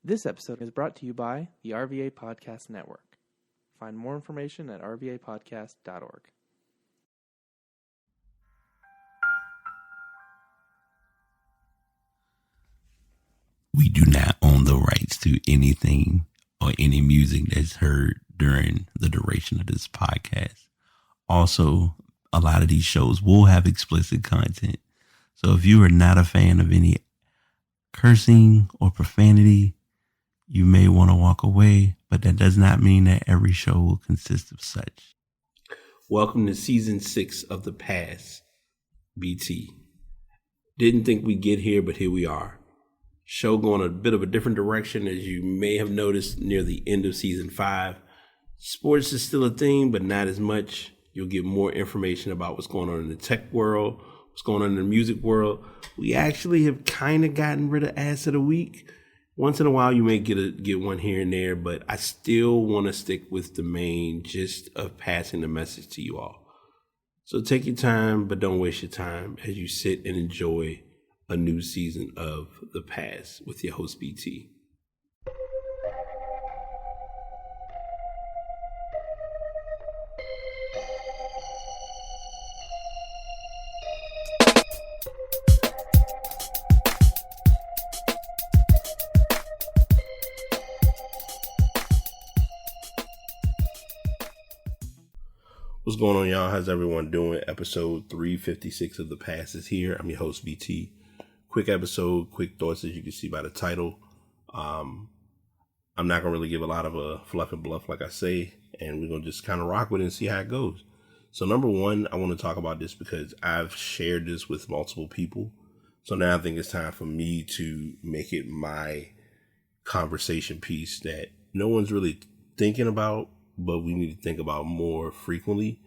This episode is brought to you by the RVA Podcast Network. Find more information at rvapodcast.org. We do not own the rights to anything or any music that's heard during the duration of this podcast. Also, a lot of these shows will have explicit content. So if you are not a fan of any cursing or profanity, you may want to walk away, but that does not mean that every show will consist of such. Welcome to season 6 of The Pass, BT. Didn't think we'd get here, but here we are. Show going a bit of a different direction, as you may have noticed near the end of season 5. Sports is still a thing, but not as much. You'll get more information about what's going on in the tech world, what's going on in the music world. We actually have kind of gotten rid of Ass of the Week. Once in a while, you may get one here and there, but I still want to stick with the main gist of passing the message to you all. So take your time, but don't waste your time as you sit and enjoy a new season of The Pass with your host, BT. What's going on, y'all? How's everyone doing? Episode 356 of The Pass is here. I'm your host, BT. Quick episode, quick thoughts, as you can see by the title. I'm not going to really give a lot of a fluff and bluff, like I say, and we're going to just kind of rock with it and see how it goes. So number one, I want to talk about this because I've shared this with multiple people. So now I think it's time for me to make it my conversation piece that no one's really thinking about, but we need to think about more frequently.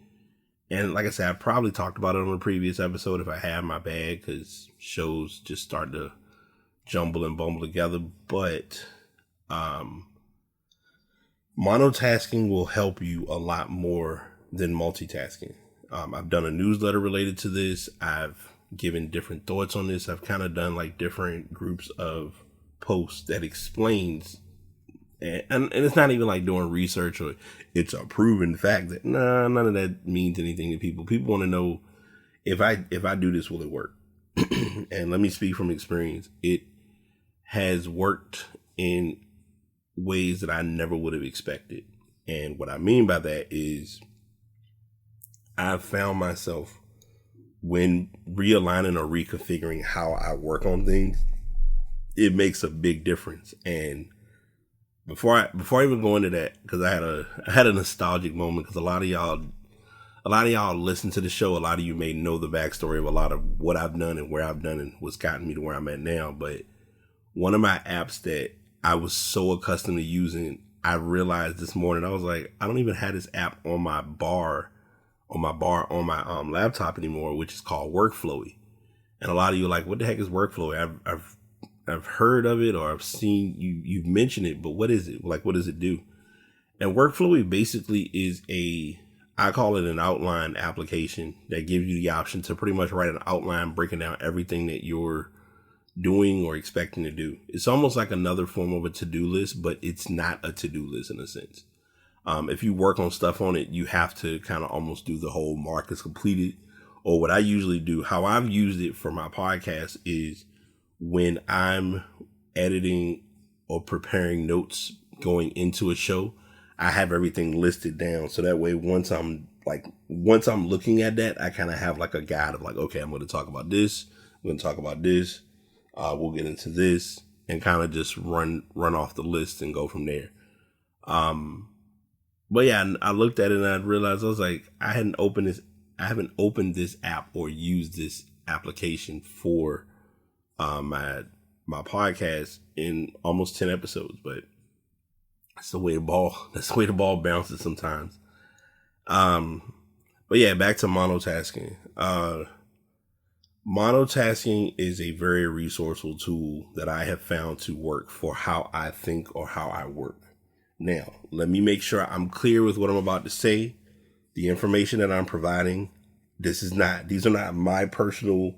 And like I said, I probably talked about it on a previous episode. If I have, my bad, because shows just start to jumble and bumble together. But monotasking will help you a lot more than multitasking. I've done a newsletter related to this. I've given different thoughts on this. I've kind of done like different groups of posts that explains. And it's not even like doing research or it's a proven fact that none of that means anything to people. People want to know if I do this, will it work? And let me speak from experience. It has worked in ways that I never would have expected. And what I mean by that is I've found myself, when realigning or reconfiguring how I work on things, it makes a big difference. And Before I even go into that, because I had a nostalgic moment, because a lot of y'all listen to the show. A lot of you may know the backstory of a lot of what I've done and where I've done and what's gotten me to where I'm at now. But one of my apps that I was so accustomed to using, I realized this morning, I was like, I don't even have this app on my laptop anymore, which is called Workflowy. And a lot of you are like, what the heck is Workflowy? I've heard of it, or I've seen you've mentioned it, but what is it? Like, what does it do? And Workflowy basically is I call it an outline application that gives you the option to pretty much write an outline breaking down everything that you're doing or expecting to do. It's almost like another form of a to-do list, but it's not a to-do list in a sense. If you work on stuff on it, you have to kind of almost do the whole mark as completed. Or what I usually do, how I've used it for my podcast, is when I'm editing or preparing notes going into a show, I have everything listed down. So that way, once I'm looking at that, I kind of have like a guide of like, okay, I'm going to talk about this. I'm going to talk about this. We'll get into this, and kind of just run off the list and go from there. But yeah, I looked at it and I realized, I was like, I haven't opened this app or used this application for my podcast in almost 10 episodes, but that's the way the ball bounces sometimes. But yeah, back to monotasking. Monotasking is a very resourceful tool that I have found to work for how I think or how I work. Now, let me make sure I'm clear with what I'm about to say. The information that I'm providing, these are not my personal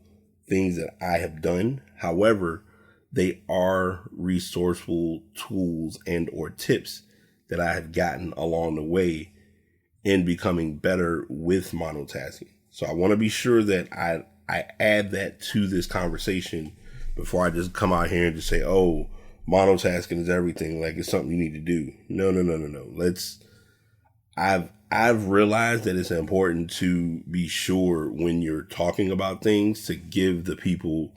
things that I have done. However, they are resourceful tools and or tips that I have gotten along the way in becoming better with monotasking. So I want to be sure that I add that to this conversation before I just come out here and just say, oh, monotasking is everything, like it's something you need to do. No. I've realized that it's important to be sure when you're talking about things to give the people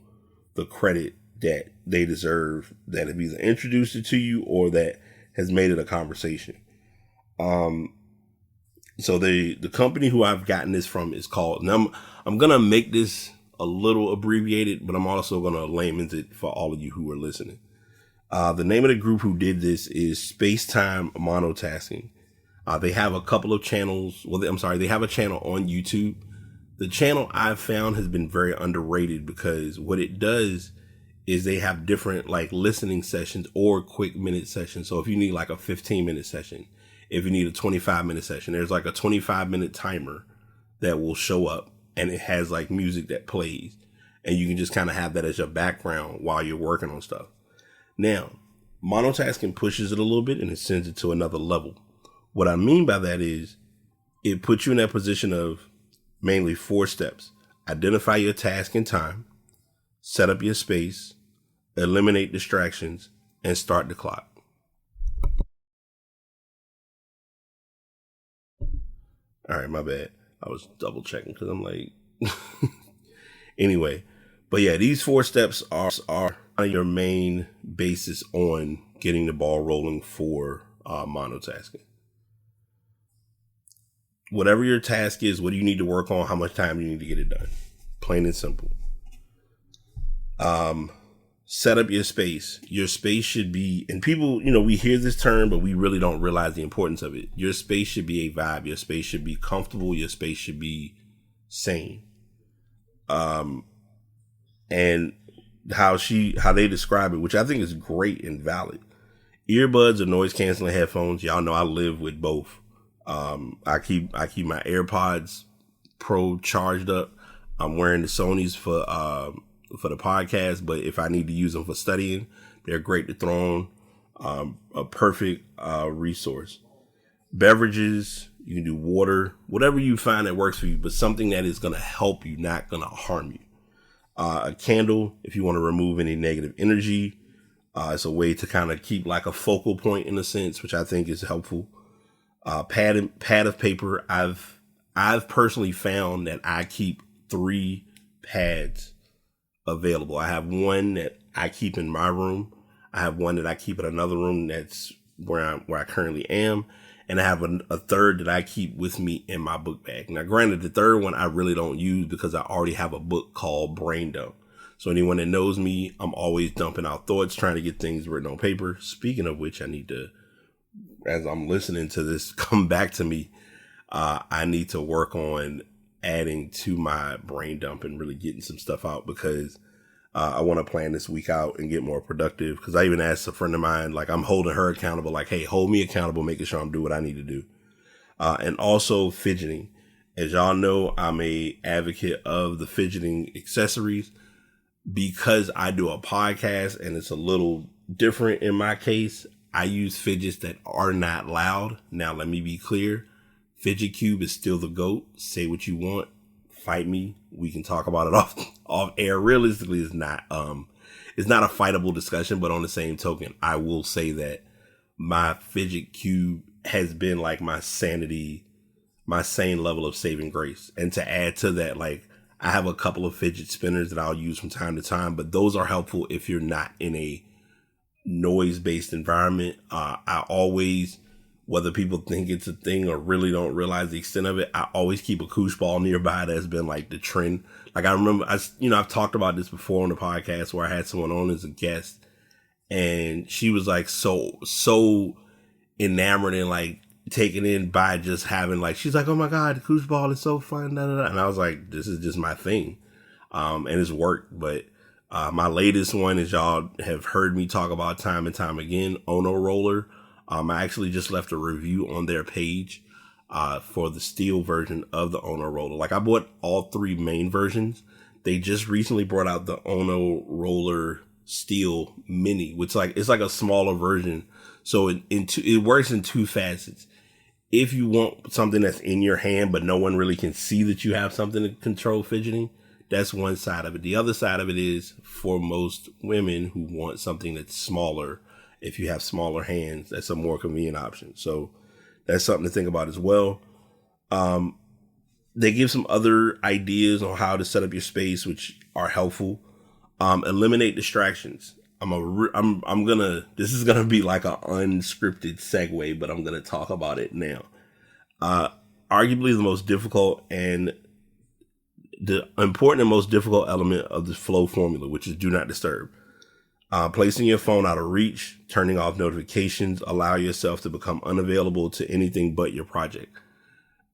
the credit that they deserve, that have either introduced it to you or that has made it a conversation. So the company who I've gotten this from is called, and I'm going to make this a little abbreviated, but I'm also going to layman's it for all of you who are listening. The name of the group who did this is Spacetime Monotasking. They have a couple of channels. They have a channel on YouTube. The channel I've found has been very underrated because what it does is they have different like listening sessions or quick minute sessions. So if you need like a 15-minute session, if you need a 25-minute session, there's like a 25-minute timer that will show up and it has like music that plays and you can just kind of have that as your background while you're working on stuff. Now, monotasking pushes it a little bit and it sends it to another level. What I mean by that is it puts you in that position of mainly 4 steps. Identify your task and time, set up your space, eliminate distractions, and start the clock. All right, my bad. I was double checking because I'm like, anyway. But yeah, these 4 steps are your main basis on getting the ball rolling for monotasking. Whatever your task is, what do you need to work on? How much time you need to get it done? Plain and simple. Set up your space. Your space should be, and people, we hear this term, but we really don't realize the importance of it. Your space should be a vibe. Your space should be comfortable. Your space should be sane. And how they describe it, which I think is great and valid. Earbuds or noise canceling headphones. Y'all know I live with both. I keep my AirPods Pro charged up. I'm wearing the Sonys for the podcast, but if I need to use them for studying, they're great to throw on. A perfect resource. Beverages, you can do water, whatever you find that works for you, but something that is going to help you, not going to harm you. A candle, if you want to remove any negative energy. It's a way to kind of keep like a focal point in a sense, which I think is helpful. Pad of paper. I've personally found that I keep 3 pads available. I have one that I keep in my room. I have one that I keep in another room that's where I currently am. And I have a third that I keep with me in my book bag. Now, granted, the third one I really don't use because I already have a book called Brain Dump. So anyone that knows me, I'm always dumping out thoughts, trying to get things written on paper. Speaking of which, I need to, as I'm listening to this come back to me, I need to work on adding to my brain dump and really getting some stuff out because I want to plan this week out and get more productive. Because I even asked a friend of mine, like I'm holding her accountable, like, hey, hold me accountable, making sure I'm doing what I need to do. And also fidgeting. As y'all know, I'm a advocate of the fidgeting accessories because I do a podcast and it's a little different in my case. I use fidgets that are not loud. Now, let me be clear. Fidget Cube is still the GOAT. Say what you want. Fight me. We can talk about it off air. Realistically, it's not a fightable discussion, but on the same token, I will say that my Fidget Cube has been like my sanity, my sane level of saving grace. And to add to that, like I have a couple of fidget spinners that I'll use from time to time, but those are helpful if you're not in a noise-based environment. I always, whether people think it's a thing or really don't realize the extent of it, I always keep a koosh ball nearby. That's been like the trend. Like I remember, I've talked about this before on the podcast where I had someone on as a guest and she was like so enamored and like taken in by just having like, she's like, oh my God, the koosh ball is so fun. Da, da, da. And I was like, this is just my thing. And it's worked. But my latest one, as y'all have heard me talk about time and time again, Ono Roller. I actually just left a review on their page for the steel version of the Ono Roller. Like I bought all 3 main versions. They just recently brought out the Ono Roller Steel Mini, which it's like a smaller version. So it works in two facets. If you want something that's in your hand, but no one really can see that you have something to control fidgeting, that's one side of it. The other side of it is for most women who want something that's smaller. If you have smaller hands, that's a more convenient option. So that's something to think about as well. They give some other ideas on how to set up your space, which are helpful. Eliminate distractions. This is gonna be like an unscripted segue, but I'm gonna talk about it now. Arguably the most difficult and the important and most difficult element of the flow formula, which is do not disturb. Placing your phone out of reach, turning off notifications, allow yourself to become unavailable to anything but your project.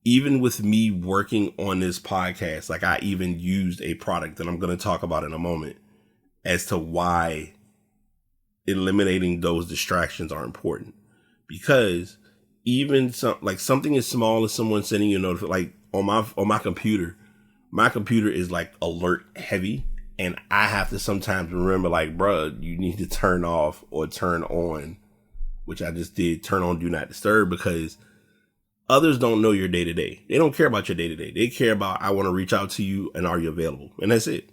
Even with me working on this podcast, I even used a product that I'm going to talk about in a moment as to why eliminating those distractions are important. Because even something as small as someone sending you a notification, on my computer is alert heavy. And I have to sometimes remember, bruh, you need to turn off or turn on, which I just did, turn on Do Not Disturb, because others don't know your day to day. They don't care about your day to day. They care about, I want to reach out to you and are you available? And that's it.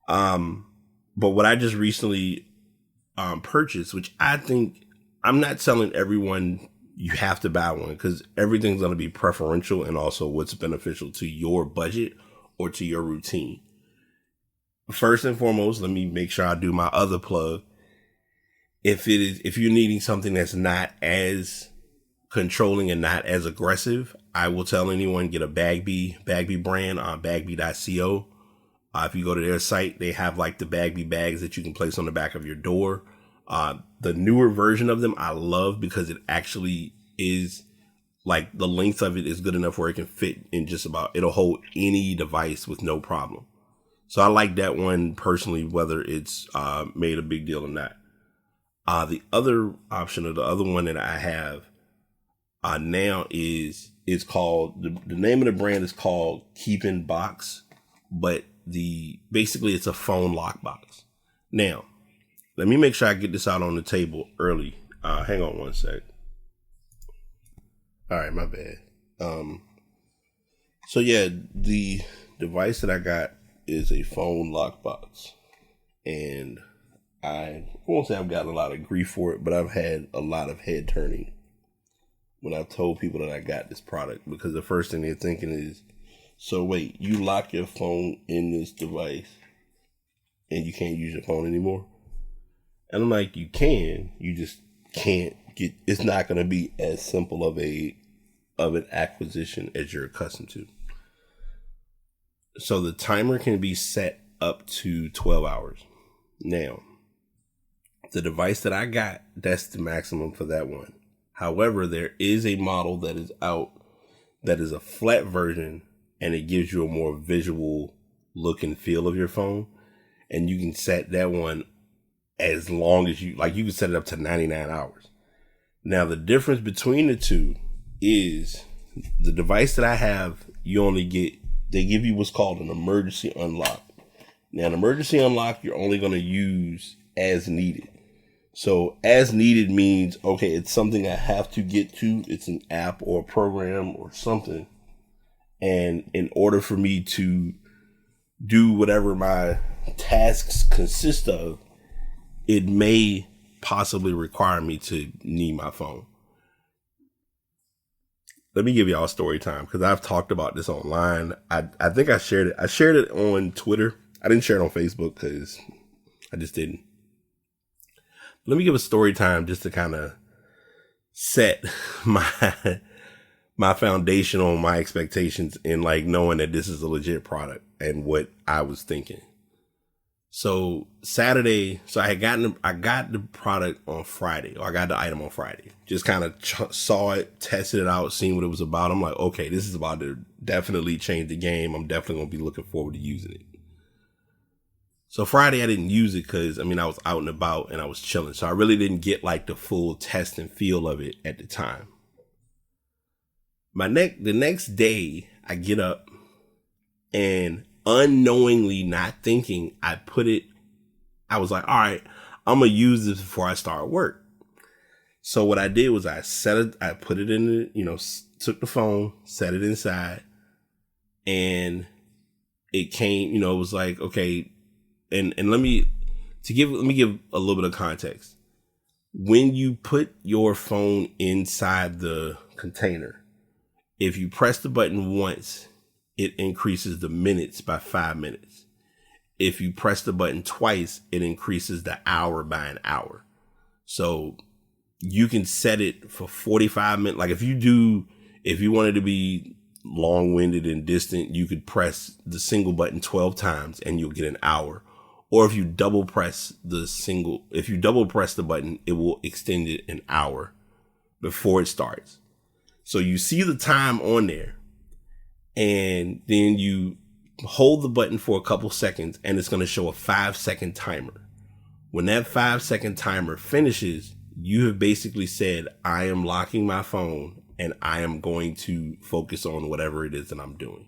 But what I just recently purchased, which I think, I'm not telling everyone you have to buy one, because everything's going to be preferential and also what's beneficial to your budget or to your routine. First and foremost, let me make sure I do my other plug. If you're needing something that's not as controlling and not as aggressive, I will tell anyone, get a Bagby brand on bagby.co. If you go to their site, they have the Bagby bags that you can place on the back of your door. The newer version of them I love because it actually is the length of it is good enough where it can fit in it'll hold any device with no problem. So I like that one personally, whether it's made a big deal or not. The other option, or the other one that I have now it's called, the name of the brand is called Keepin' Box, but basically it's a phone lock box. Now, let me make sure I get this out on the table early. Hang on one sec. All right, my bad. So yeah, the device that I got is a phone lockbox, and I won't say I've gotten a lot of grief for it, but I've had a lot of head turning when I've told people that I got this product, because the first thing they're thinking is, so wait, you lock your phone in this device and you can't use your phone anymore? And I'm like, you can, you just can't it's not going to be as simple of an acquisition as you're accustomed to. So the timer can be set up to 12 hours. Now, the device that I got, that's the maximum for that one. However, there is a model that is out that is a flat version, and it gives you a more visual look and feel of your phone. And you can set that one as long as you can set it up to 99 hours. Now, the difference between the two is the device that I have, they give you what's called an emergency unlock. Now, an emergency unlock, you're only going to use as needed. So as needed means, okay, it's something I have to get to. It's an app or a program or something. And in order for me to do whatever my tasks consist of, it may possibly require me to need my phone. Let me give y'all a story time, because I've talked about this online. I think I shared it. I shared it on Twitter. I didn't share it on Facebook because I just didn't. Let me give a story time just to kind of set my foundation on my expectations and knowing that this is a legit product and what I was thinking. So Saturday, I got the product on Friday, or I got the item on Friday. Just kind of saw it, tested it out, seen what it was about. I'm like, okay, this is about to definitely change the game. I'm definitely going to be looking forward to using it. So Friday, I didn't use it because, I was out and about and I was chilling. So I really didn't get the full test and feel of it at the time. The next day, I get up and unknowingly, not thinking, I put it I was like, all right, I'm going to use this before I start work. So what I did was I put it in the, took the phone, set it inside, and it came, it was like, okay. And let me give a little bit of context. When you put your phone inside the container, if you press the button once, it increases the minutes by 5 minutes. If you press the button twice, it increases the hour by an hour. So you can set it for 45 minutes. Like if you wanted to be long-winded and distant, you could press the single button 12 times and you'll get an hour. Or if you double press the button, it will extend it an hour before it starts. So you see the time on there, and then you hold the button for a couple seconds and it's going to show a 5-second timer. When that 5-second timer finishes, you have basically said, I am locking my phone and I am going to focus on whatever it is that I'm doing.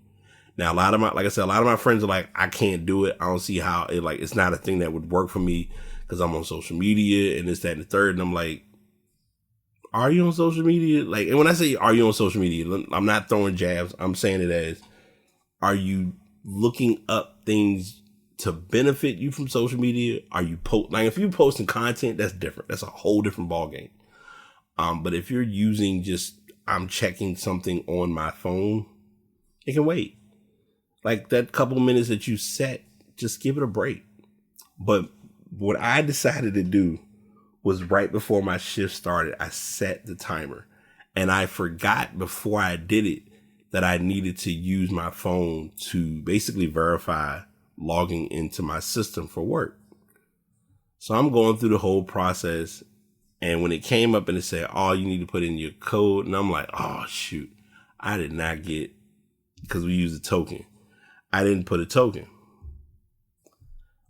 Now, like I said, a lot of my friends are like, I can't do it. I don't see how it's not a thing that would work for me because I'm on social media and this, that, and the third. And I'm like, are you on social media? Like, and when I say, are you on social media, I'm not throwing jabs. I'm saying it as, are you looking up things to benefit you from social media? Are you if you're posting content, that's different. That's a whole different ballgame. But if you're using I'm checking something on my phone, it can wait. Like that couple minutes that you set, just give it a break. But what I decided to do was right before my shift started, I set the timer, and I forgot before I did it that I needed to use my phone to basically verify logging into my system for work. So I'm going through the whole process, and when it came up and it said, oh, you need to put in your code, and I'm like, oh shoot, I did not get, because we use a token, I didn't put a token.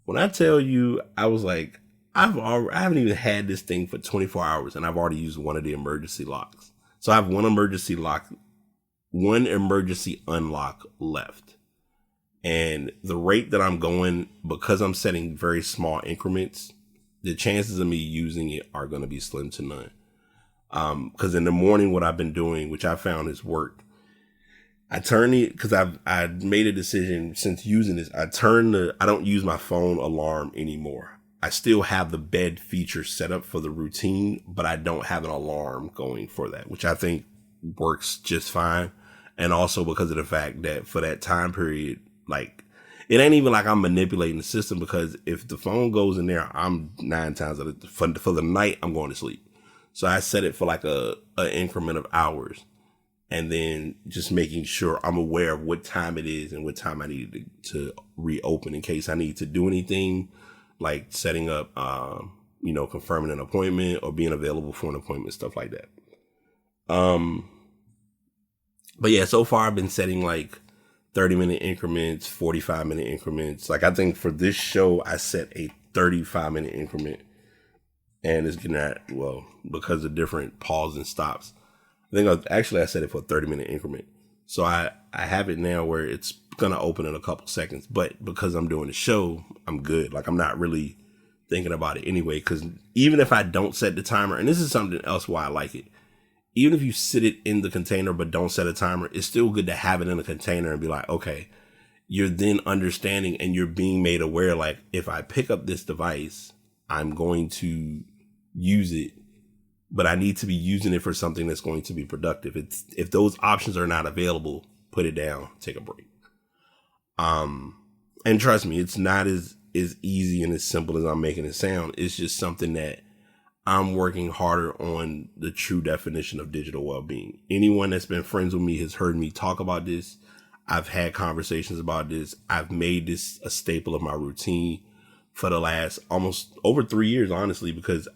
When I tell you, I was like, I haven't even had this thing for 24 hours and I've already used one of the emergency locks. So I have one emergency unlock left. And the rate that I'm going, because I'm setting very small increments, the chances of me using it are going to be slim to none. Because in the morning, what I've been doing, which I found has worked, I turn it, because I made a decision since using this, I don't use my phone alarm anymore. I still have the bed feature set up for the routine, but I don't have an alarm going for that, which I think works just fine. And also because of the fact that for that time period, like, it ain't even like I'm manipulating the system, because if the phone goes in there, I'm 9 times for the night, I'm going to sleep. So I set it for like a increment of hours, and then just making sure I'm aware of what time it is and what time I need to reopen in case I need to do anything, like setting up, confirming an appointment or being available for an appointment, stuff like that. But yeah, so far I've been setting like 30-minute increments, 45-minute increments. Like I think for this show, I set a 35-minute increment, and it's getting at, well, because of different pauses and stops. I set it for a 30-minute increment. So I have it now where it's going to open in a couple seconds, but because I'm doing the show, I'm good. Like I'm not really thinking about it anyway, because even if I don't set the timer, and this is something else why I like it, even if you sit it in the container but don't set a timer, it's still good to have it in a container and be like, okay, you're then understanding and you're being made aware, like, if I pick up this device, I'm going to use it, but I need to be using it for something that's going to be productive. If those options are not available, put it down, take a break. And trust me, it's not as easy and as simple as I'm making it sound. It's just something that I'm working harder on, the true definition of digital well-being. Anyone that's been friends with me has heard me talk about this. I've had conversations about this. I've made this a staple of my routine for the last almost over 3 years, honestly, because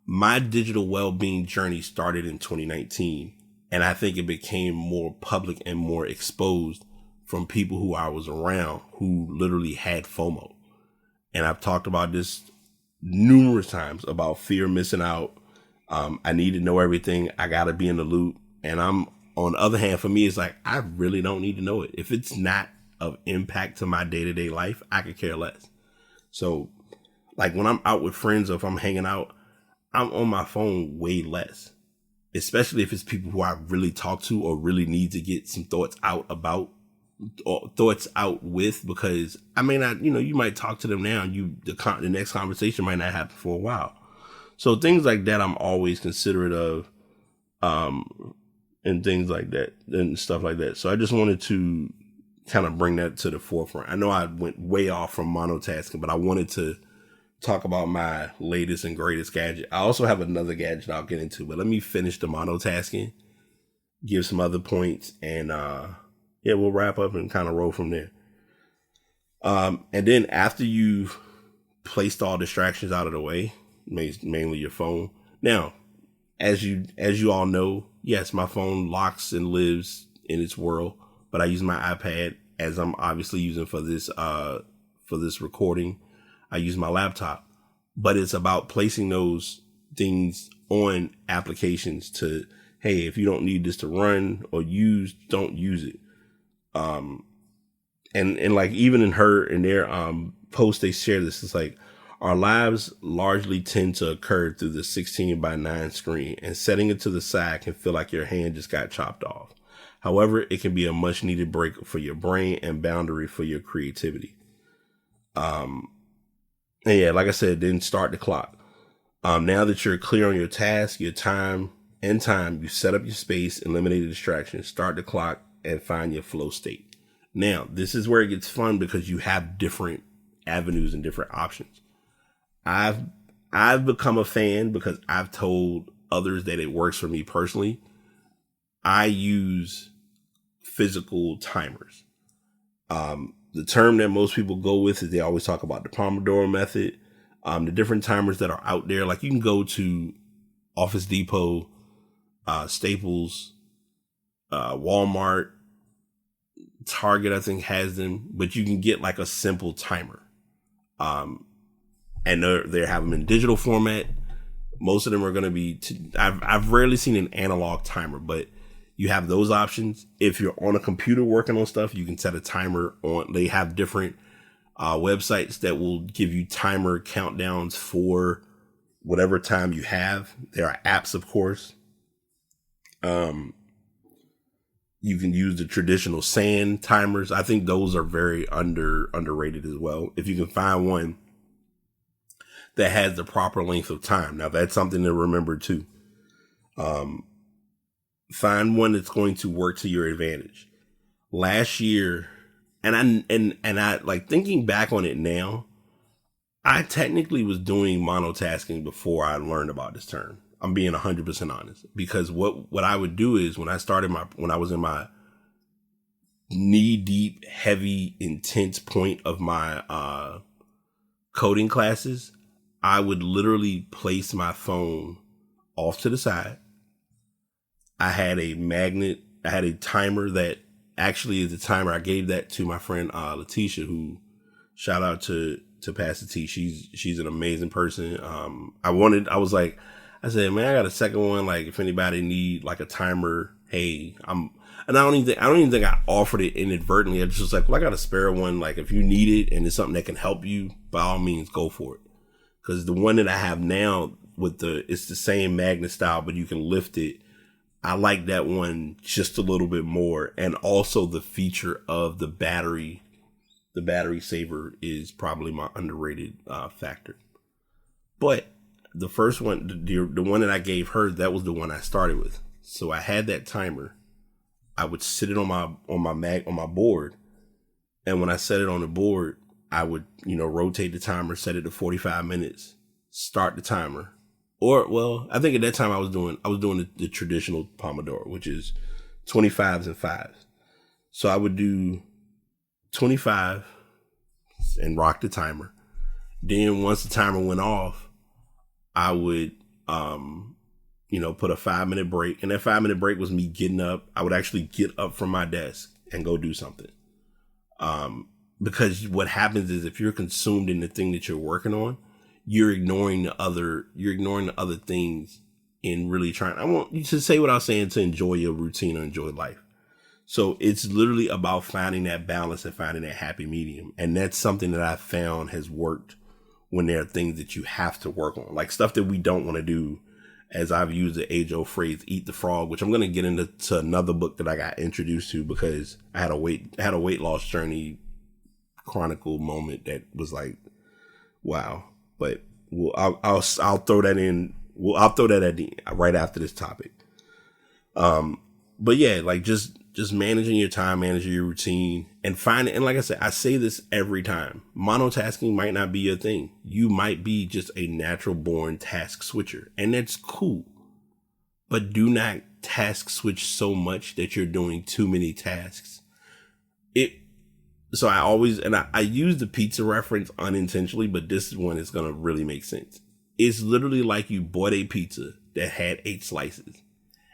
my digital well-being journey started in 2019. And I think it became more public and more exposed from people who I was around who literally had FOMO. And I've talked about this numerous times about fear of missing out. I need to know everything. I got to be in the loop. And on the other hand, for me, it's like, I really don't need to know it. If it's not of impact to my day-to-day life, I could care less. So like when I'm out with friends or if I'm hanging out, I'm on my phone way less, especially if it's people who I really talk to or really need to get some thoughts out about or thoughts out with, because I may not, you might talk to them now and the next conversation might not happen for a while. So things like that, I'm always considerate of, and things like that and stuff like that. So I just wanted to kind of bring that to the forefront. I know I went way off from monotasking, but I wanted to talk about my latest and greatest gadget. I also have another gadget I'll get into, but let me finish the monotasking, give some other points, and we'll wrap up and kind of roll from there. And then after you've placed all distractions out of the way, mainly your phone. Now, as you all know, yes, my phone locks and lives in its world, but I use my iPad as I'm obviously using for this recording. I use my laptop, but it's about placing those things on applications to, hey, if you don't need this to run or use, don't use it. And like even in their post, they share this. It's like, our lives largely tend to occur through the 16:9 screen, and setting it to the side can feel like your hand just got chopped off. However, it can be a much needed break for your brain and boundary for your creativity. And yeah, like I said, then start the clock. Now that you're clear on your task, your time, you set up your space, eliminate the distractions, start the clock, and find your flow state. Now, this is where it gets fun because you have different avenues and different options. I've become a fan because I've told others that it works for me personally. I use physical timers. The term that most people go with is they always talk about the Pomodoro method. The different timers that are out there, like you can go to Office Depot, Staples, Walmart, Target, I think has them, but you can get like a simple timer. And they have them in digital format. Most of them are going to be, I've rarely seen an analog timer, but you have those options. If you're on a computer working on stuff, you can set a timer on. They have different websites that will give you timer countdowns for whatever time you have. There are apps, of course. You can use the traditional sand timers. I think those are very underrated as well. If you can find one that has the proper length of time. Now that's something to remember too. Find one that's going to work to your advantage. Last year, and I like thinking back on it now, I technically was doing monotasking before I learned about this term. I'm being 100% honest, because what I would do is when I was in my knee deep, heavy, intense point of my coding classes, I would literally place my phone off to the side. I had a timer that actually is a timer. I gave that to my friend Letitia, who, shout out to Pastor T. She's an amazing person. I said, man, I got a second one. Like if anybody need like a timer, hey, I don't even think I offered it inadvertently. I just was like, well, I got a spare one. Like if you need it and it's something that can help you, by all means, go for it. Because the one that I have now it's the same magnet style, but you can lift it. I like that one just a little bit more. And also the feature of the battery saver is probably my underrated factor. But the first one, the one that I gave her, that was the one I started with. So I had that timer. I would sit it on my board. And when I set it on the board, I would, rotate the timer, set it to 45 minutes, start the timer. Or, well, I think at that time I was doing the traditional Pomodoro, which is 25s and 5s. So I would do 25 and rock the timer. Then once the timer went off, I would, put a 5-minute break. And that 5-minute break was me getting up. I would actually get up from my desk and go do something. Because what happens is if you're consumed in the thing that you're working on, you're ignoring the other things and really trying. I want you to say what I was saying, to enjoy your routine or enjoy life. So it's literally about finding that balance and finding that happy medium. And that's something that I found has worked when there are things that you have to work on, like stuff that we don't want to do. As I've used the age-old phrase, eat the frog, which I'm going to get into another book that I got introduced to because I had a weight loss journey chronicle moment that was like, wow. But I'll throw that in. I'll throw that right after this topic. But yeah, like just managing your time, managing your routine, and finding. And like I said, I say this every time: monotasking might not be your thing. You might be just a natural born task switcher, and that's cool. But do not task switch so much that you're doing too many tasks. So I always, and I use the pizza reference unintentionally, but this one is gonna really make sense. It's literally like you bought a pizza that had 8 slices.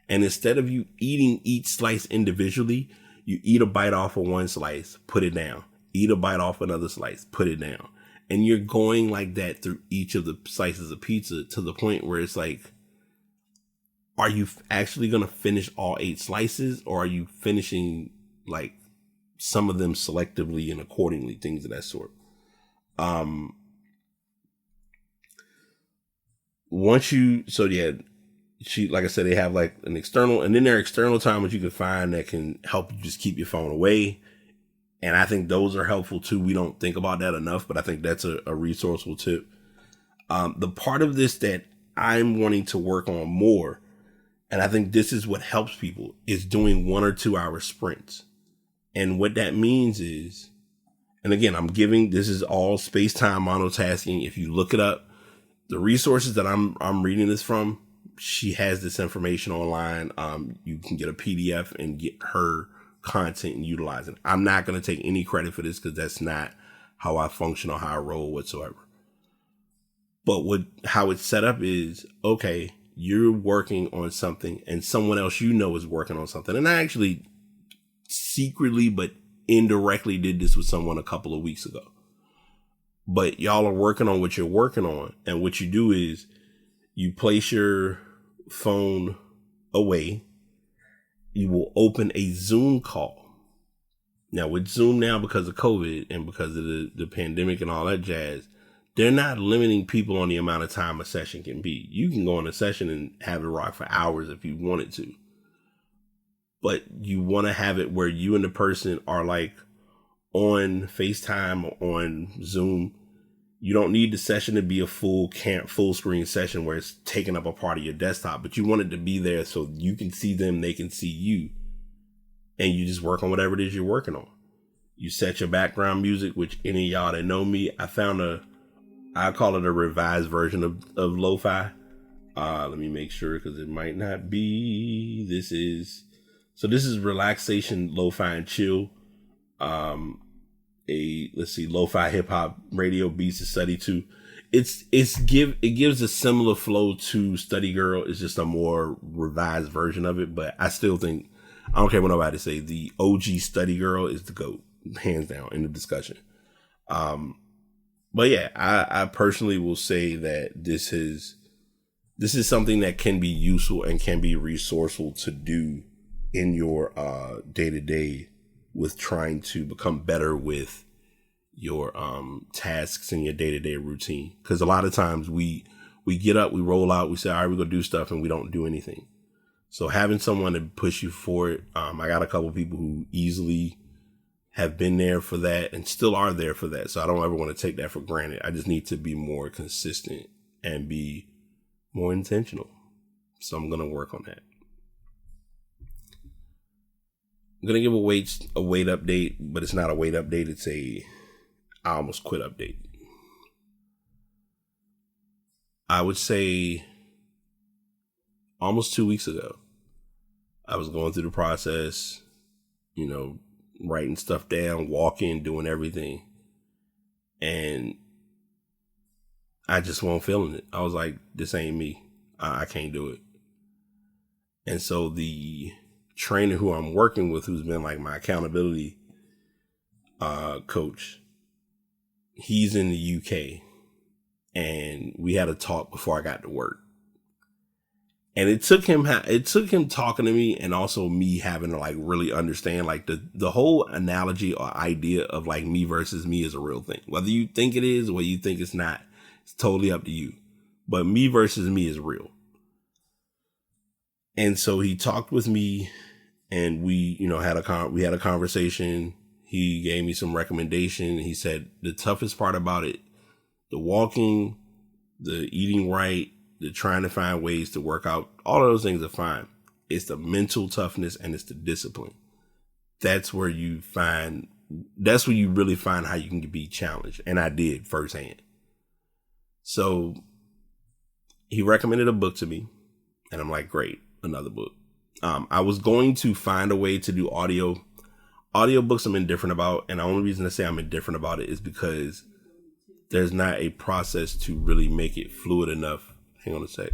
And instead of you eating each slice individually, you eat a bite off of one slice, put it down. Eat a bite off another slice, put it down. And you're going like that through each of the slices of pizza to the point where it's like, are you actually going to finish all 8 slices, or are you finishing like some of them selectively and accordingly, things of that sort? Like I said, they have like an external, and then there are external timers you can find that can help you just keep your phone away. And I think those are helpful too. We don't think about that enough, but I think that's a resourceful tip. The part of this that I'm wanting to work on more, and I think this is what helps people, is doing 1 or 2 hour sprints. And what that means is, and again, this is all space-time monotasking. If you look it up, the resources that I'm reading this from, she has this information online. You can get a PDF and get her content and utilize it. I'm not going to take any credit for this because that's not how I function or how I roll whatsoever. But how it's set up is, okay, you're working on something and someone else is working on something. And I actually secretly but indirectly did this with someone a couple of weeks ago. But y'all are working on what you're working on. And what you do is you place your phone away. You will open a Zoom call. Now with Zoom now, because of COVID and because of the pandemic and all that jazz, they're not limiting people on the amount of time a session can be. You can go on a session and have it rock for hours if you wanted to. But you want to have it where you and the person are like on FaceTime or on Zoom. You don't need the session to be a full screen session where it's taking up a part of your desktop, but you want it to be there so you can see them, they can see you, and you just work on whatever it is you're working on. You set your background music, which any of y'all that know me, I call it a revised version of lo-fi. Let me make sure because it might not be. This is relaxation, lo-fi and chill. Lo-fi hip hop radio beats to study to. It gives a similar flow to Study Girl. It's just a more revised version of it, but I still think, I don't care what nobody say, the OG Study Girl is the GOAT, hands down, in the discussion. But yeah, I personally will say that this is something that can be useful and can be resourceful to do in your day-to-day with trying to become better with your tasks and your day-to-day routine. Because a lot of times we get up, we roll out, we say, all right, we're going to do stuff, and we don't do anything. So having someone to push you forward, I got a couple people who easily have been there for that and still are there for that. So I don't ever want to take that for granted. I just need to be more consistent and be more intentional. So I'm going to work on that. I'm going to give a weight update, but it's not a weight update. It's I almost quit update. I would say almost 2 weeks ago, I was going through the process, writing stuff down, walking, doing everything. And I just wasn't feeling it. I was like, this ain't me. I can't do it. And so the trainer who I'm working with, who's been like my accountability coach, he's in the UK, and we had a talk before I got to work. And it took him talking to me, and also me having to like really understand like the whole analogy or idea of like me versus me is a real thing. Whether you think it is or whether you think it's not, It's totally up to you. But me versus me is real. And so he talked with me, and we, had a conversation. He gave me some recommendation. He said the toughest part about it, the walking, the eating right, the trying to find ways to work out, all of those things are fine. It's the mental toughness and it's the discipline. That's where you really find how you can be challenged. And I did firsthand. So he recommended a book to me, and I'm like, great, another book. I was going to find a way to do audiobooks I'm indifferent about. And the only reason I say I'm indifferent about it is because there's not a process to really make it fluid enough. Hang on a sec.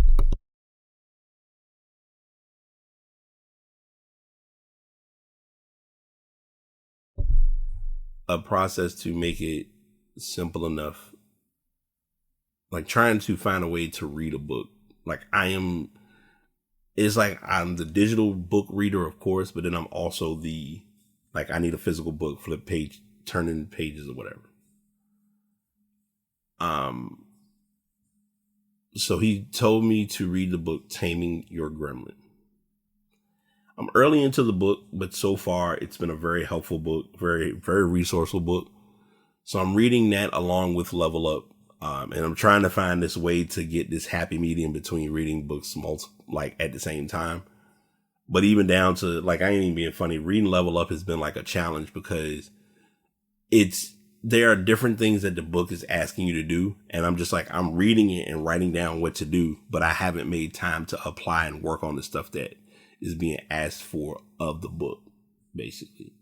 A process to make it simple enough. Like trying to find a way to read a book. It's like I'm the digital book reader, of course, but then I'm also I need a physical book, flip page, turning pages or whatever. So he told me to read the book Taming Your Gremlin. I'm early into the book, but so far it's been a very helpful book, very, very resourceful book. So I'm reading that along with Level Up. And I'm trying to find this way to get this happy medium between reading books at the same time. But even down to I ain't even being funny, reading Level Up has been like a challenge because there are different things that the book is asking you to do. And I'm just I'm reading it and writing down what to do, but I haven't made time to apply and work on the stuff that is being asked for of the book, basically.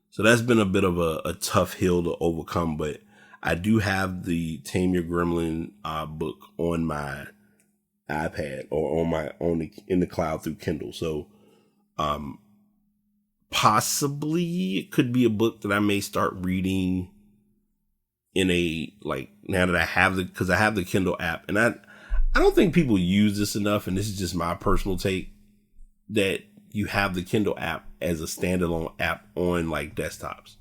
So that's been a bit of a tough hill to overcome, but I do have the Tame Your Gremlin book on my iPad or in the cloud through Kindle. So possibly it could be a book that I may start reading in now that I have because I have the Kindle app, and I don't think people use this enough, and this is just my personal take, that you have the Kindle app as a standalone app on desktops.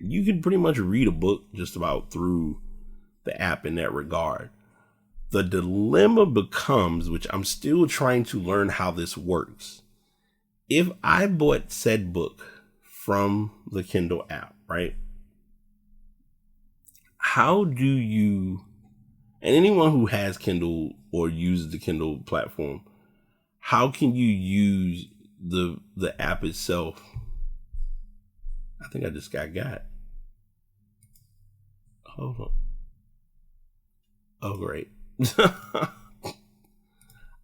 You can pretty much read a book just about through the app in that regard. The dilemma becomes, which I'm still trying to learn how this works. If I bought said book from the Kindle app, right? How do you, and anyone who has Kindle or uses the Kindle platform, how can you use the app itself? I think I just got. Hold on. Oh, great.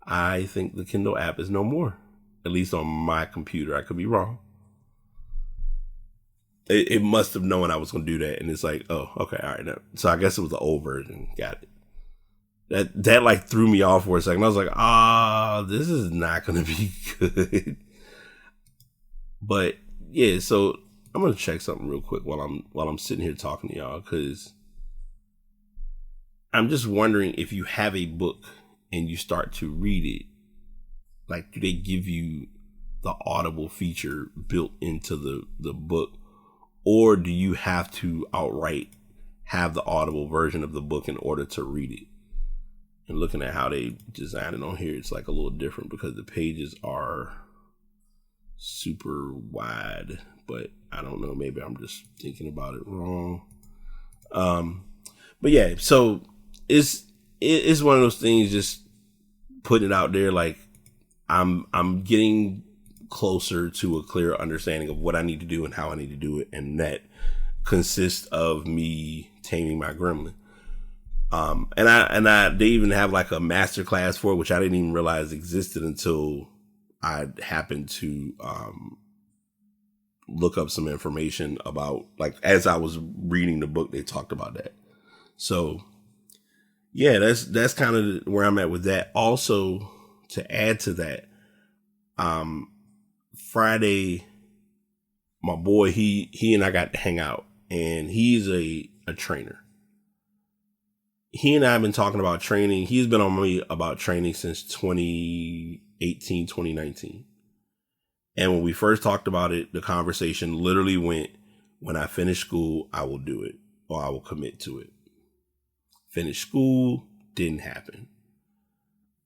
I think the Kindle app is no more, at least on my computer. I could be wrong. It must have known I was going to do that. And it's oh, okay. All right. No. So I guess it was the old version. Got it. That threw me off for a second. I was this is not going to be good. But yeah, so I'm going to check something real quick while I'm sitting here talking to y'all, because I'm just wondering, if you have a book and you start to read it, do they give you the Audible feature built into the book, or do you have to outright have the Audible version of the book in order to read it? And looking at how they designed it on here, it's a little different because the pages are super wide, but I don't know, maybe I'm just thinking about it wrong. But yeah, so it's one of those things, just putting it out there. I'm getting closer to a clear understanding of what I need to do and how I need to do it, and that consists of me taming my gremlin. And they even have a master class for it, which I didn't even realize existed until I happened to look up some information about, as I was reading the book, they talked about that. So yeah, that's kind of where I'm at with that. Also, to add to that, Friday, my boy, he and I got to hang out, and he's a trainer. He and I have been talking about training. He's been on me about training since 2018, 2019. And when we first talked about it, the conversation literally went, when I finish school, I will do it, or I will commit to it. Finished school, didn't happen.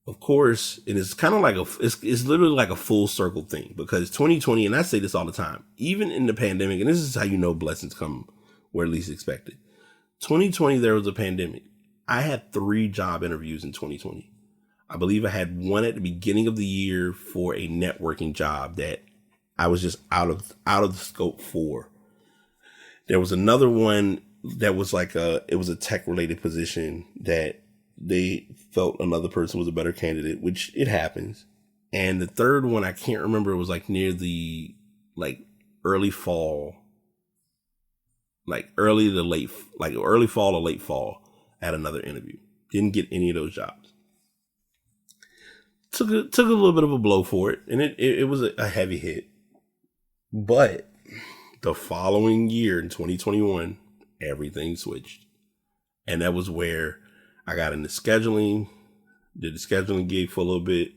Of course, and it's kind of like it's literally like a full circle thing, because 2020, and I say this all the time, even in the pandemic, and this is how you know blessings come where least expected. 2020, there was a pandemic. I had 3 job interviews in 2020. I believe I had one at the beginning of the year for a networking job that I was just out of the scope for. There was another one that was it was a tech related position that they felt another person was a better candidate, which it happens. And the third one, I can't remember. It was near the early fall, early fall or late fall. I had another interview. Didn't get any of those jobs. Took a little bit of a blow for it, and it was a heavy hit. But the following year in 2021, everything switched, and that was where I got into scheduling, did the scheduling gig for a little bit.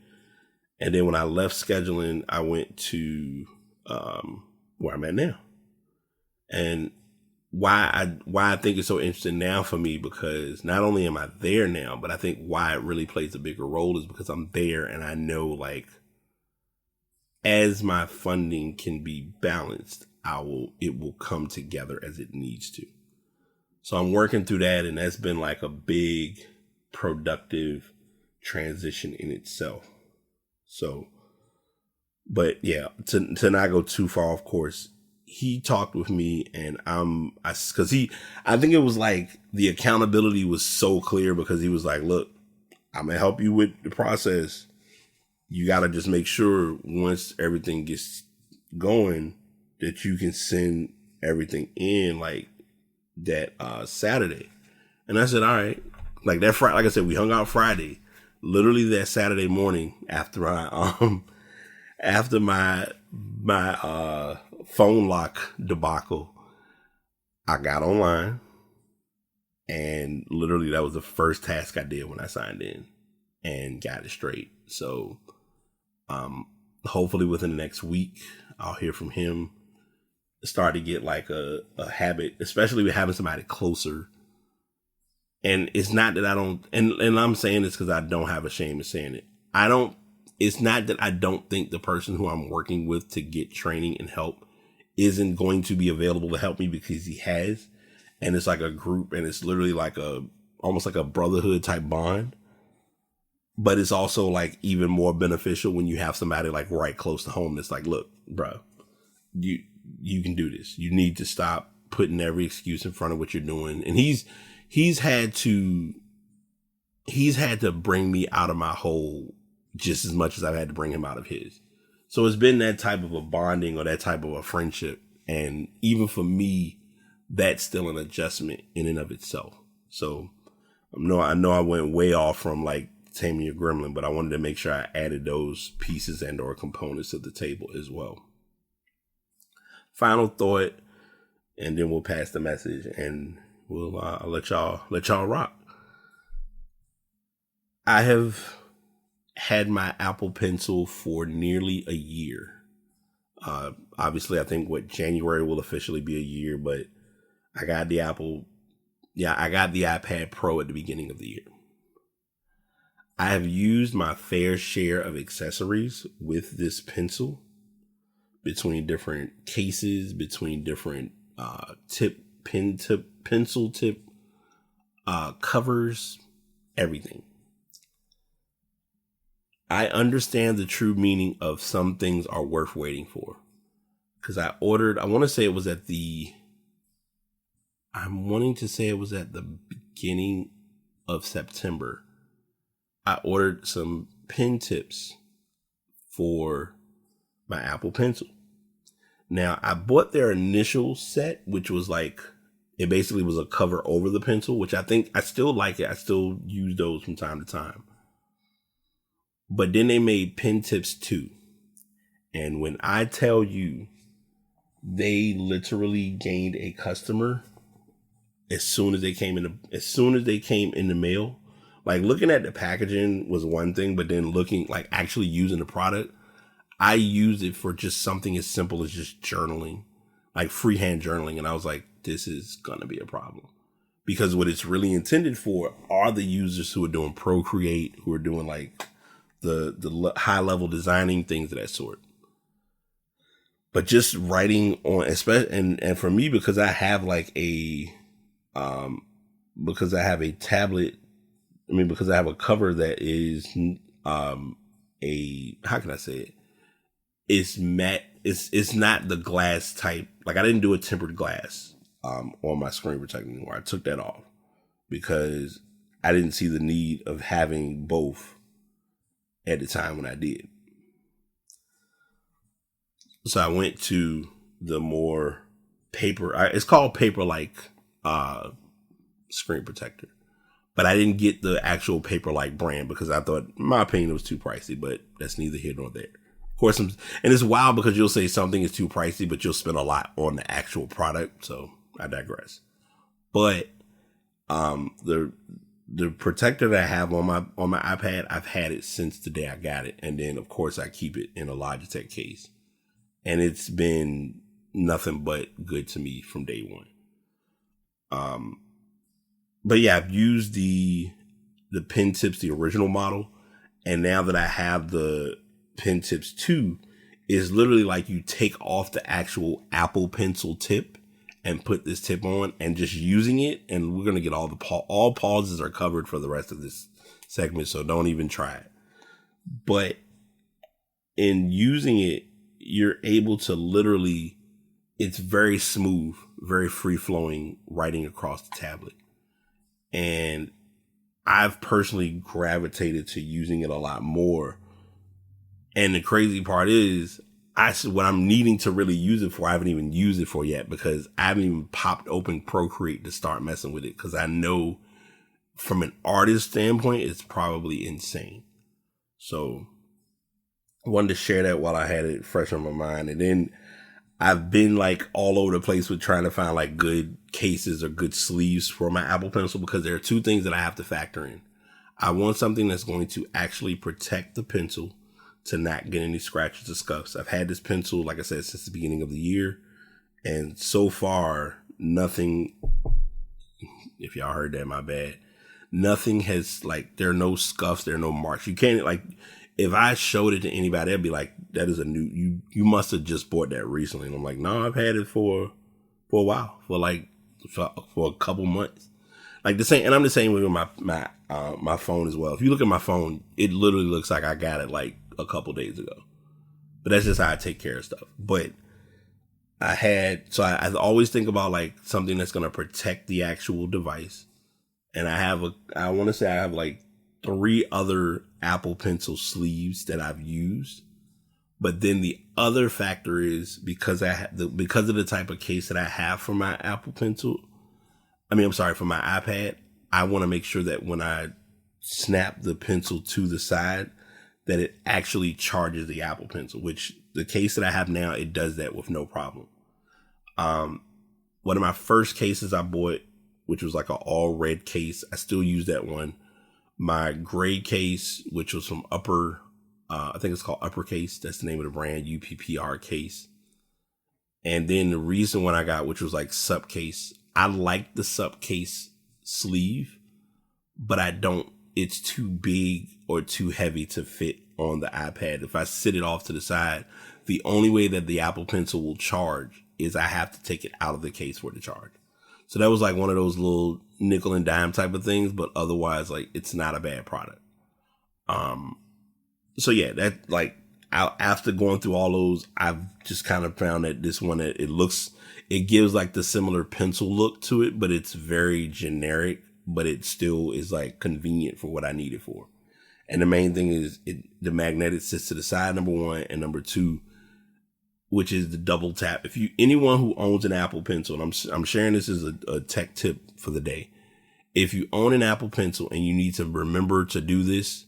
And then when I left scheduling, I went to where I'm at now. And why I think it's so interesting now for me, because not only am I there now, but I think why it really plays a bigger role is because I'm there and I know as my funding can be balanced, it will come together as it needs to. So I'm working through that, and that's been a big productive transition in itself. So, but yeah, to not go too far, of course, he talked with me, and I think it was the accountability was so clear, because he was like, look, I'm going to help you with the process. You got to just make sure once everything gets going that you can send everything in that Saturday. And I said, all right. That Friday, like I said, we hung out Friday. Literally that Saturday morning after my phone lock debacle, I got online, and literally that was the first task I did when I signed in and got it straight. So hopefully within the next week I'll hear from him. Start to get a habit, especially with having somebody closer. And it's not that I don't, and I'm saying this because I don't have a shame in saying it. It's not that I don't think the person who I'm working with to get training and help isn't going to be available to help me, because he has. And it's a group, and it's literally almost like a brotherhood type bond. But it's also even more beneficial when you have somebody right close to home that's look, bro, you can do this. You need to stop putting every excuse in front of what you're doing. And he's had to bring me out of my hole just as much as I've had to bring him out of his. So it's been that type of a bonding, or that type of a friendship. And even for me, that's still an adjustment in and of itself. So I know I went way off from Taming Your Gremlin, but I wanted to make sure I added those pieces and or components to the table as well. Final thought, and then we'll pass the message, and we'll let y'all rock. I have had my Apple Pencil for nearly a year. Obviously, I think January will officially be a year, but I got the iPad Pro at the beginning of the year. I have used my fair share of accessories with this pencil, between different cases, between different pencil tip covers, everything. I understand the true meaning of some things are worth waiting for. Because I'm wanting to say it was at the beginning of September. I ordered some pen tips for my Apple Pencil. Now, I bought their initial set, which was it basically was a cover over the pencil, which I still like it. I still use those from time to time. But then they made pen tips 2. And when I tell you, they literally gained a customer as soon as they came in the mail. Looking at the packaging was one thing, but then looking actually using the product, I used it for just something as simple as just journaling, freehand journaling. And I was like, this is going to be a problem, because what it's really intended for are the users who are doing Procreate, who are doing like the high level designing, things of that sort. But just writing on, especially, and for me, because I have like because I have a tablet, because I have a cover that is, how can I say it? It's matte. It's not the glass type. Like, I didn't do a tempered glass, on my screen protector anymore. I took that off because I didn't see the need of having both at the time when I did. So I went to the more paper. It's called Paper-like screen protector, but I didn't get the actual Paper-like brand because I thought, in my opinion, it was too pricey. But that's neither here nor there. Of course, and it's wild because you'll say something is too pricey, but you'll spend a lot on the actual product. So I digress. But the protector that I have on my iPad, I've had it since the day I got it, and then of course I keep it in a Logitech case. And it's been nothing but good to me from day one. But yeah, I've used the Pen Tips, the original model. And now that I have the Pen Tips 2, is literally like you take off the actual Apple Pencil tip and put this tip on and just using it. And we're going to get all pauses are covered for the rest of this segment. So don't even try it. But in using it, you're able to literally, it's very smooth, very free flowing writing across the tablet. And I've personally gravitated to using it a lot more. And the crazy part is, what I'm needing to really use it for, I haven't even used it for yet because I haven't even popped open Procreate to start messing with it. Because I know from an artist standpoint, it's probably insane. So I wanted to share that while I had it fresh on my mind. And then I've been like all over the place with trying to find like good cases or good sleeves for my Apple Pencil, because there are two things that I have to factor in. I want something that's going to actually protect the pencil to not get any scratches or scuffs. I've had this pencil, like I said, since the beginning of the year. And so far, nothing, if y'all heard that, my bad. Nothing has, like, there are no scuffs, there are no marks. You can't, like, if I showed it to anybody, they'd be like, that is a new, you must have just bought that recently. And I'm like, no, I've had it for a while, for a couple months. Like the same, and I'm the same with my phone as well. If you look at my phone, it literally looks like I got it like a couple days ago. But that's just how I take care of stuff. But I always think about like something that's going to protect the actual device. And I want to say I have like 3 other Apple Pencil sleeves that I've used. But then the other factor is because of the type of case that I have for my Apple Pencil, for my iPad, I want to make sure that when I snap the pencil to the side, that it actually charges the Apple Pencil, which the case that I have now, it does that with no problem. One of my first cases I bought, which was like an all red case, I still use that one. My gray case, which was from I think it's called Uppercase. That's the name of the brand, UPPR case. And then the recent one I got, which was like Sup case, I like the Sup case sleeve, but it's too big or too heavy to fit on the iPad. If I sit it off to the side, the only way that the Apple Pencil will charge is I have to take it out of the case for it to charge. So that was like one of those little nickel and dime type of things, but otherwise, like, it's not a bad product. So yeah, that, like, after going through all those, I've just kind of found that this one, it gives like the similar pencil look to it, but it's very generic, but it still is like convenient for what I need it for. And the main thing is the magnetic sits to the side, number 1, and number 2, which is the double tap. Anyone who owns an Apple Pencil, and I'm sharing this as a tech tip for the day. If you own an Apple Pencil and you need to remember to do this,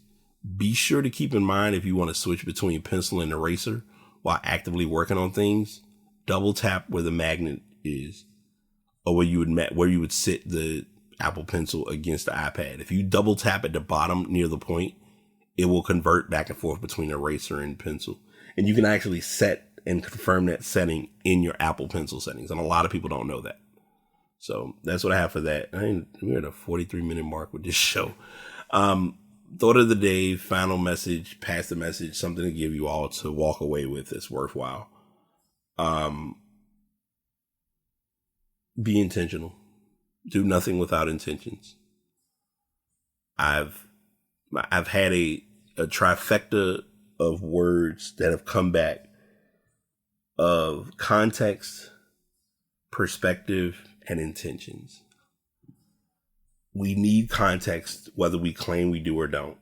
be sure to keep in mind, if you want to switch between pencil and eraser while actively working on things, double tap where the magnet is, or where you would sit the Apple Pencil against the iPad. If you double tap at the bottom near the point, it will convert back and forth between eraser and pencil. And you can actually set and confirm that setting in your Apple Pencil settings. And a lot of people don't know that. So that's what I have for that. We're at a 43-minute mark with this show. Thought of the day, final message, pass the message, something to give you all to walk away with that's worthwhile. Be intentional. Do nothing without intentions. I've had a trifecta of words that have come back of context, perspective, and intentions. We need context, whether we claim we do or don't.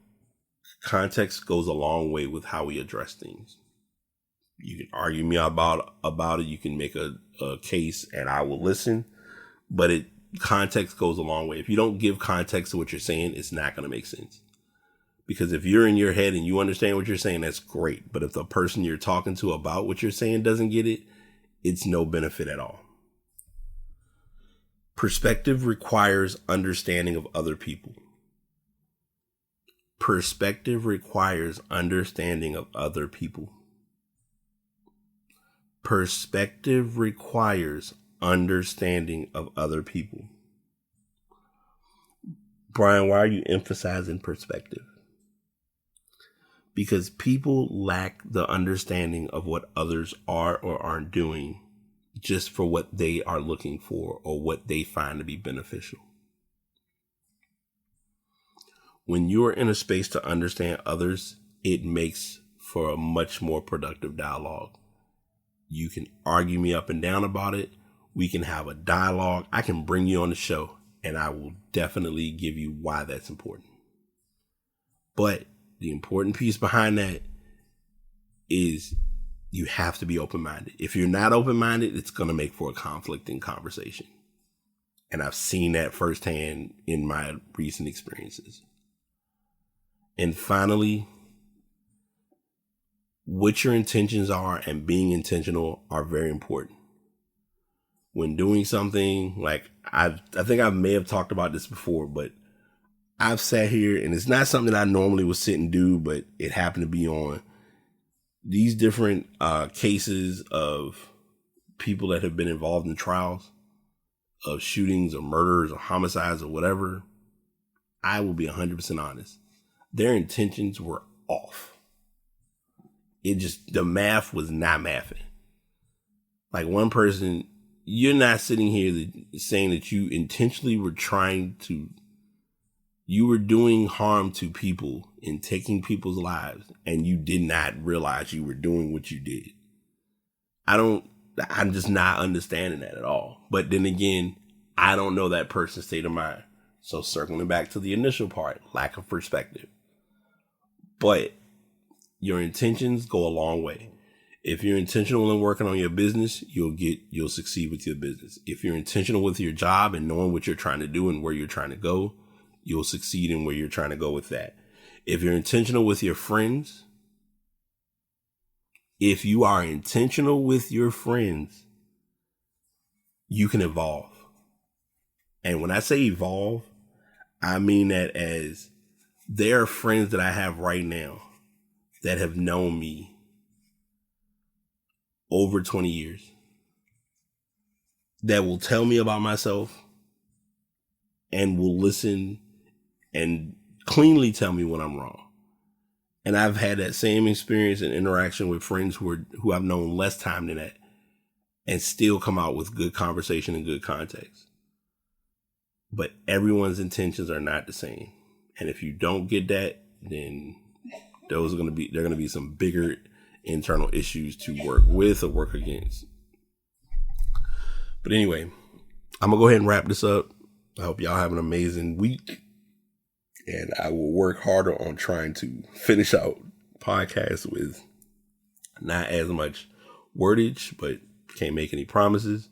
Context goes a long way with how we address things. You can argue me about it. You can make a case and I will listen, but context goes a long way. If you don't give context to what you're saying, it's not going to make sense. Because if you're in your head and you understand what you're saying, that's great. But if the person you're talking to about what you're saying doesn't get it, it's no benefit at all. Perspective requires understanding of other people. Perspective requires understanding of other people. Perspective requires understanding of other people. Brian, why are you emphasizing perspective? Because people lack the understanding of what others are or aren't doing just for what they are looking for or what they find to be beneficial. When you're in a space to understand others, it makes for a much more productive dialogue. You can argue me up and down about it. We can have a dialogue. I can bring you on the show and I will definitely give you why that's important. But the important piece behind that is you have to be open-minded. If you're not open-minded, it's going to make for a conflicting conversation. And I've seen that firsthand in my recent experiences. And finally, what your intentions are and being intentional are very important. When doing something, like I think I may have talked about this before, but I've sat here and it's not something that I normally would sit and do, but it happened to be on these different cases of people that have been involved in trials of shootings or murders or homicides or whatever. I will be 100% honest. Their intentions were off. The math was not mathing. Like one person, you're not sitting here saying that you intentionally were you were doing harm to people and taking people's lives, and you did not realize you were doing what you did. I'm just not understanding that at all. But then again, I don't know that person's state of mind. So circling back to the initial part, lack of perspective. But your intentions go a long way. If you're intentional in working on your business, you'll succeed with your business. If you're intentional with your job and knowing what you're trying to do and where you're trying to go, you'll succeed in where you're trying to go with that. If you're intentional with your friends, you can evolve. And when I say evolve, I mean that as there are friends that I have right now that have known me over 20 years that will tell me about myself and will listen and cleanly tell me when I'm wrong. And I've had that same experience and interaction with friends who I've known less time than that and still come out with good conversation and good context. But everyone's intentions are not the same. And if you don't get that, then there are going to be some bigger internal issues to work with or work against. But anyway, I'm going to go ahead and wrap this up. I hope y'all have an amazing week. And I will work harder on trying to finish out podcasts with not as much wordage, but can't make any promises.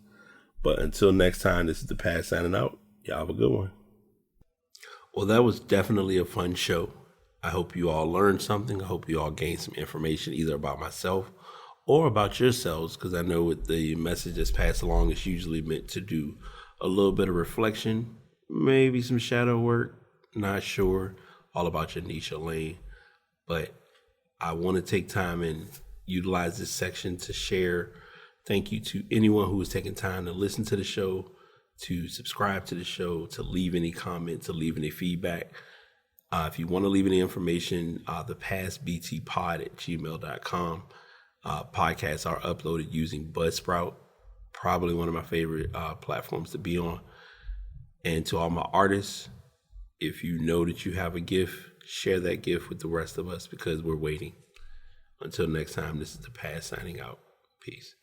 But until next time, this is the Pat signing out. Y'all have a good one. Well, that was definitely a fun show. I hope you all learned something. I hope you all gained some information either about myself or about yourselves, because I know with the message that's passed along, it's usually meant to do a little bit of reflection, maybe some shadow work. Not sure all about your niche or lane, but I want to take time and utilize this section to share. Thank you to anyone who has taken time to listen to the show, to subscribe to the show, to leave any comments, to leave any feedback. If you want to leave any information, the pastbtpod@gmail.com. Podcasts are uploaded using Buzzsprout, probably one of my favorite platforms to be on. And to all my artists, if you know that you have a gift, share that gift with the rest of us because we're waiting. Until next time, this is The Past signing out. Peace.